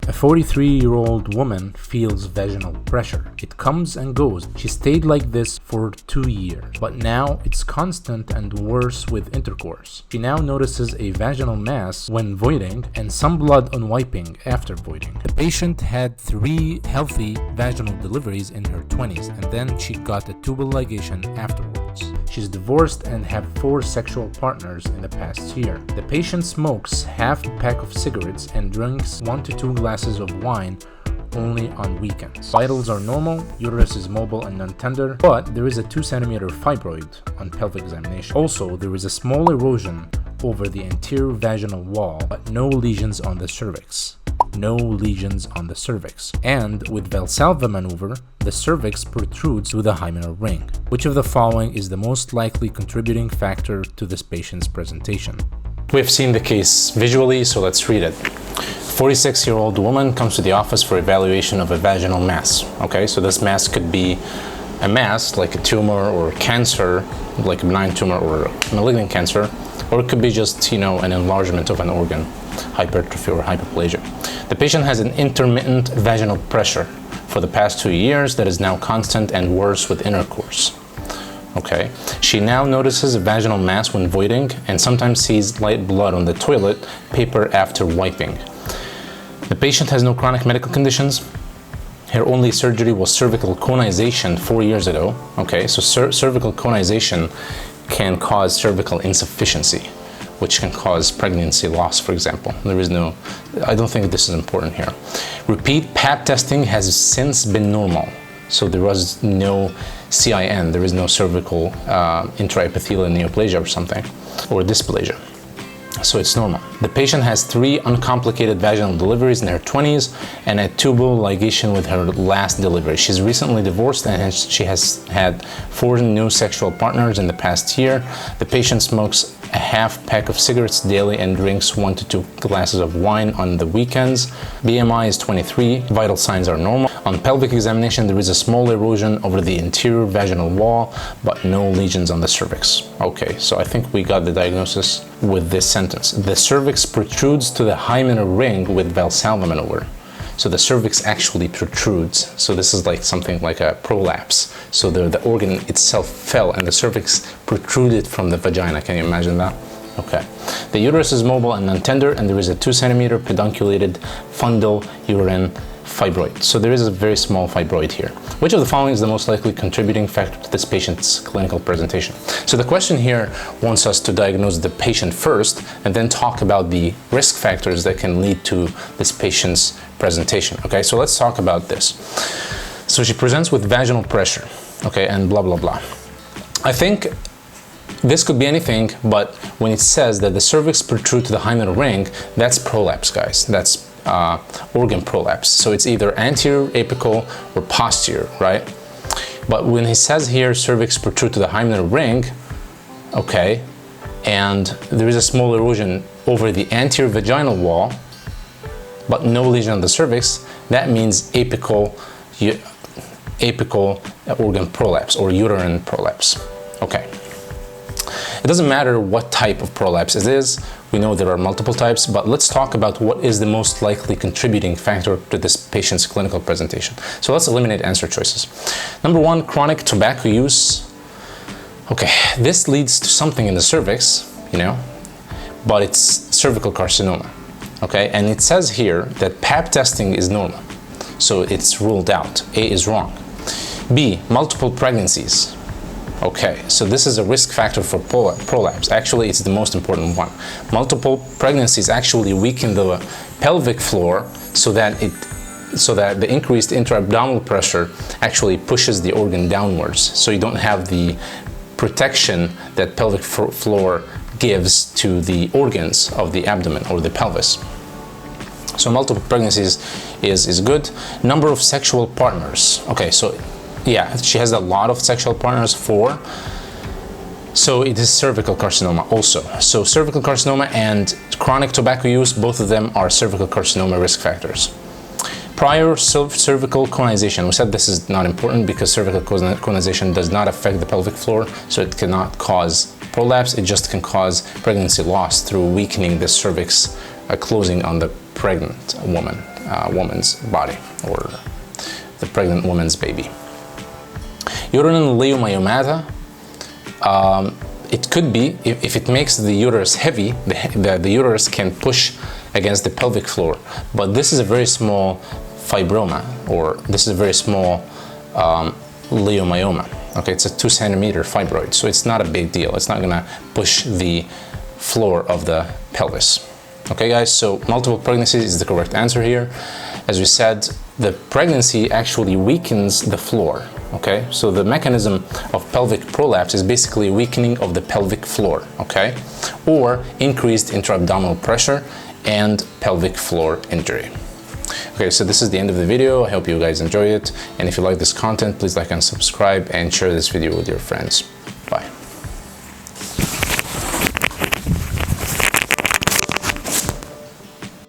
A 43-year-old woman feels vaginal pressure. It comes and goes. She stayed like this for 2 years, but now it's constant and worse with intercourse. She now notices a vaginal mass when voiding and some blood on wiping after voiding. The patient had 3 healthy vaginal deliveries in her 20s, and then she got a tubal ligation afterwards. She's divorced and had 4 sexual partners in the past year. The patient smokes half a pack of cigarettes and drinks 1 to 2 glasses of wine only on weekends. Vitals are normal, uterus is mobile and non-tender, but there is a 2 centimeter fibroid on pelvic examination. Also, there is a small erosion over the anterior vaginal wall, but no lesions on the cervix. No lesions on the cervix. And with Valsalva maneuver, the cervix protrudes through the hymenal ring. Which of the following is the most likely contributing factor to this patient's presentation? We've seen the case visually, so let's read it. 46-year-old woman comes to the office for evaluation of a vaginal mass. Okay, so this mass could be a mass like a tumor or cancer, like a benign tumor or malignant cancer, or it could be just, an enlargement of an organ, hypertrophy or hyperplasia. The patient has an intermittent vaginal pressure for the past 2 years that is now constant and worse with intercourse. Okay, she now notices a vaginal mass when voiding and sometimes sees light blood on the toilet paper after wiping. The patient has no chronic medical conditions. Her only surgery was cervical conization 4 years ago. Okay, so cervical conization can cause cervical insufficiency, which can cause pregnancy loss, for example. I don't think this is important here. Repeat Pap testing has since been normal. So there was no CIN, there is no cervical intraepithelial neoplasia or something, or dysplasia. So it's normal. The patient has 3 uncomplicated vaginal deliveries in her 20s and a tubal ligation with her last delivery. She's recently divorced and she has had 4 new sexual partners in the past year. The patient smokes a half pack of cigarettes daily and drinks 1 to 2 glasses of wine on the weekends. BMI is 23. Vital signs are normal. On pelvic examination, there is a small erosion over the anterior vaginal wall, but no lesions on the cervix. Okay, so I think we got the diagnosis with this sentence. The cervix protrudes to the hymenal ring with Valsalva maneuver. So the cervix actually protrudes. So this is like something like a prolapse. So the organ itself fell and the cervix protruded from the vagina. Can you imagine that? Okay. The uterus is mobile and non-tender, and there is a 2 centimeter pedunculated fundal uterine fibroid. So there is a very small fibroid here. Which of the following is the most likely contributing factor to this patient's clinical presentation? So the question here wants us to diagnose the patient first and then talk about the risk factors that can lead to this patient's presentation. Okay, so let's talk about this. So she presents with vaginal pressure, okay, and blah, blah, blah. I think this could be anything, but when it says that the cervix protrudes to the hymenal ring, that's prolapse, guys. That's organ prolapse. So it's either anterior, apical, or posterior, right? But when he says here cervix protrude to the hymenal ring, okay, and there is a small erosion over the anterior vaginal wall, but no lesion on the cervix, that means apical organ prolapse or uterine prolapse. Okay. It doesn't matter what type of prolapse it is. We know there are multiple types, but let's talk about what is the most likely contributing factor to this patient's clinical presentation. So let's eliminate answer choices. Number 1, chronic tobacco use. Okay, this leads to something in the cervix, but it's cervical carcinoma. Okay, and it says here that Pap testing is normal, so it's ruled out. A is wrong. B, multiple pregnancies. Okay, so this is a risk factor for prolapse. Actually, it's the most important one. Multiple pregnancies actually weaken the pelvic floor so that the increased intra-abdominal pressure actually pushes the organ downwards. So you don't have the protection that pelvic floor gives to the organs of the abdomen or the pelvis. So multiple pregnancies is good. Number of sexual partners. Okay, so yeah, she has a lot of sexual partners, 4. So it is cervical carcinoma also. So cervical carcinoma and chronic tobacco use, both of them are cervical carcinoma risk factors. Prior cervical conization. We said this is not important because cervical conization does not affect the pelvic floor, so it cannot cause prolapse. It just can cause pregnancy loss through weakening the cervix, closing on the pregnant woman. woman's body or the pregnant woman's baby. Uterine leiomyomata, it could be, if it makes the uterus heavy, the uterus can push against the pelvic floor, but this is a very small fibroma, or this is a very small leiomyoma. Okay, it's a 2 centimeter fibroid, so it's not a big deal. It's not gonna push the floor of the pelvis. Okay guys, so multiple pregnancies is the correct answer here. As we said, the pregnancy actually weakens the floor. Okay, so the mechanism of pelvic prolapse is basically weakening of the pelvic floor, okay, or increased intra-abdominal pressure and pelvic floor injury. Okay, so this is the end of the video. I hope you guys enjoy it, and if you like this content, please like and subscribe and share this video with your friends. Bye.